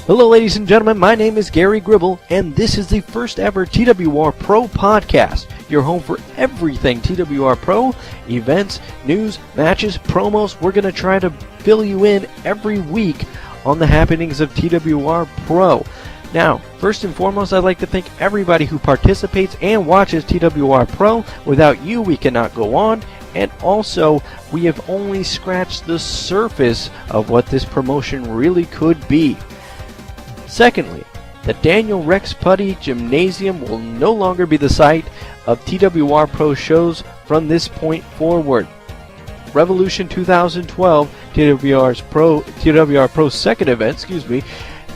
Hello ladies and gentlemen, my name is Gary Gribble, and this is the first ever TWR Pro podcast, your home for everything TWR Pro, events, news, matches, promos. We're going to try to fill you in every week on the happenings of TWR Pro. Now, first and foremost, I'd like to thank everybody who participates and watches TWR Pro. Without you, we cannot go on. And also, we have only scratched the surface of what this promotion really could be. Secondly, the Daniel Rex Putty Gymnasium will no longer be the site of TWR Pro shows from this point forward. Revolution 2012, TWR Pro's second event,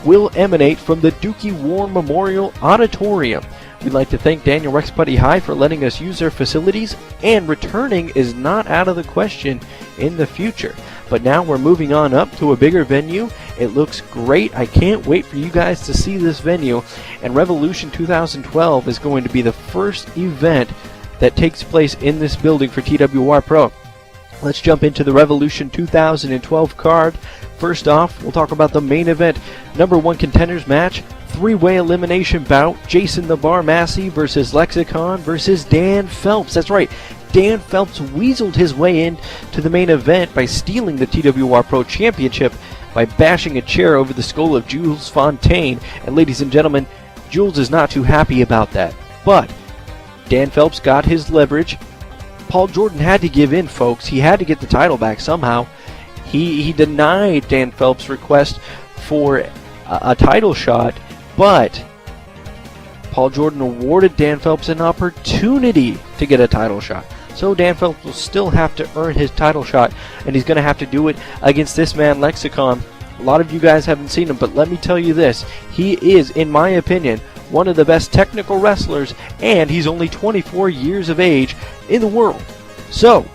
will emanate from the Dookie War Memorial Auditorium. We'd like to thank Daniel Rex Putty High for letting us use their facilities, and returning is not out of the question in the future. But now we're moving on up to a bigger venue. It looks great. I can't wait for you guys to see this venue. And Revolution 2012 is going to be the first event that takes place in this building for TWR Pro. Let's jump into the Revolution 2012 card. First off, we'll talk about the main event. Number 1 contenders match. 3-way elimination bout. Jason the Bar Massey versus Lexicon versus Dan Phelps. That's right. Dan Phelps weaseled his way in to the main event by stealing the TWR Pro Championship by bashing a chair over the skull of Jules Fontaine. And ladies and gentlemen, Jules is not too happy about that. But Dan Phelps got his leverage. Paul Jordan had to give in, folks. He had to get the title back somehow. He denied Dan Phelps' request for a title shot, but Paul Jordan awarded Dan Phelps an opportunity to get a title shot. So Dan Phelps will still have to earn his title shot, and he's going to have to do it against this man, Lexicon. A lot of you guys haven't seen him, but let me tell you this. He is, in my opinion, one of the best technical wrestlers, and he's only 24 years of age in the world. So,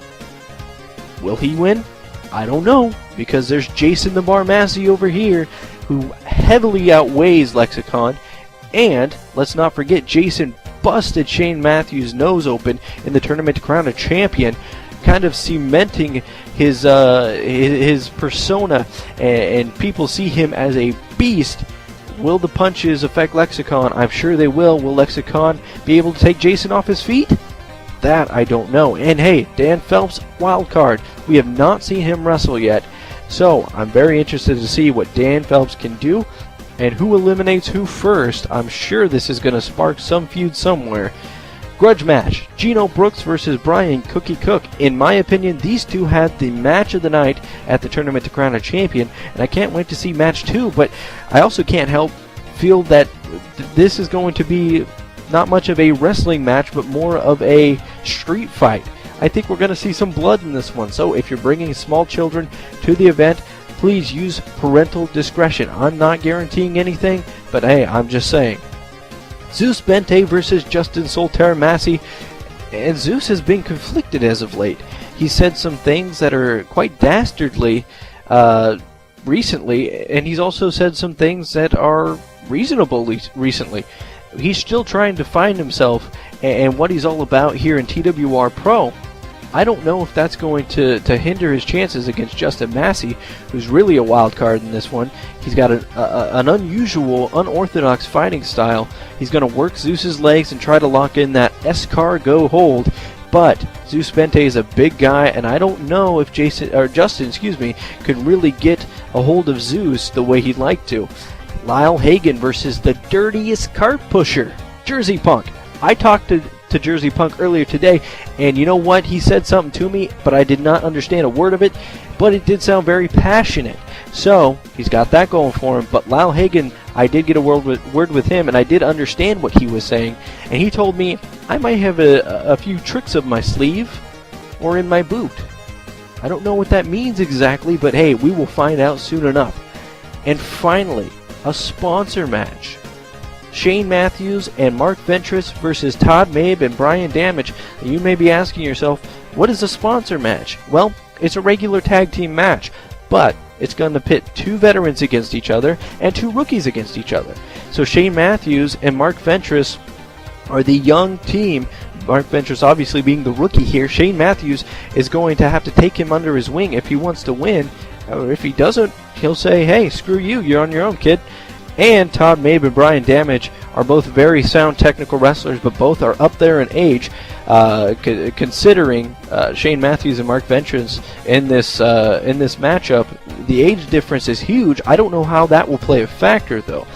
will he win? I don't know, because there's Jason the Bar Massey over here, who heavily outweighs Lexicon. And let's not forget, Jason busted Shane Matthews' nose open in the tournament to crown a champion, kind of cementing his persona, and people see him as a beast. Will the punches affect Lexicon? I'm sure they will. Will Lexicon be able to take Jason off his feet? That I don't know. And hey, Dan Phelps, wild card. We have not seen him wrestle yet, so I'm very interested to see what Dan Phelps can do. And who eliminates who first? I'm sure this is going to spark some feud somewhere. Grudge match. Gino Brooks versus Brian Cookie Cook. In my opinion, these two had the match of the night at the tournament to crown a champion. And I can't wait to see match 2. But I also can't help feel that this is going to be not much of a wrestling match, but more of a street fight. I think we're going to see some blood in this one. So if you're bringing small children to the event, please use parental discretion. I'm not guaranteeing anything, but hey, I'm just saying. Zeus Bente versus Justin Soltaire Massey. And Zeus has been conflicted as of late. He said some things that are quite dastardly recently, and he's also said some things that are reasonable recently. He's still trying to find himself and what he's all about here in TWR Pro. I don't know if that's going to hinder his chances against Justin Massey, who's really a wild card in this one. He's got an unusual, unorthodox fighting style. He's going to work Zeus's legs and try to lock in that escargot hold. But Zeus Bente is a big guy, and I don't know if Justin could really get a hold of Zeus the way he'd like to. Lyle Hagen versus the dirtiest cart pusher, Jersey Punk. I talked to Jersey Punk earlier today, and you know what? He said something to me, but I did not understand a word of it, but it did sound very passionate. So, he's got that going for him. But Lyle Hagen, I did get a word with him, and I did understand what he was saying, and he told me I might have a few tricks up my sleeve or in my boot. I don't know what that means exactly, but hey, we will find out soon enough. And finally, a sponsor match. Shane Matthews and Mark Ventress versus Todd Mabe and Brian Damage. You may be asking yourself, what is a sponsor match? Well, it's a regular tag team match, but it's going to pit 2 veterans against each other and 2 rookies against each other. So Shane Matthews and Mark Ventress are the young team. Mark Ventress obviously being the rookie here. Shane Matthews is going to have to take him under his wing if he wants to win. Or if he doesn't, he'll say, hey, screw you, you're on your own, kid. and Todd Mabe and Brian Damage are both very sound technical wrestlers, but both are up there in age. Considering Shane Matthews and Mark Ventrance in this matchup, the age difference is huge. I don't know how that will play a factor, though.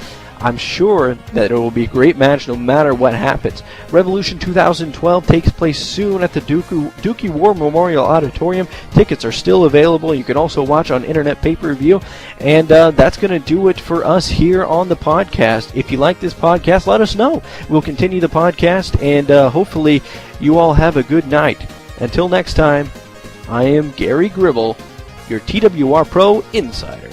I'm sure that it will be a great match no matter what happens. Revolution 2012 takes place soon at the Dookie War Memorial Auditorium. Tickets are still available. You can also watch on internet pay-per-view. And that's going to do it for us here on the podcast. If you like this podcast, let us know. We'll continue the podcast, and hopefully you all have a good night. Until next time, I am Gary Gribble, your TWR Pro Insider.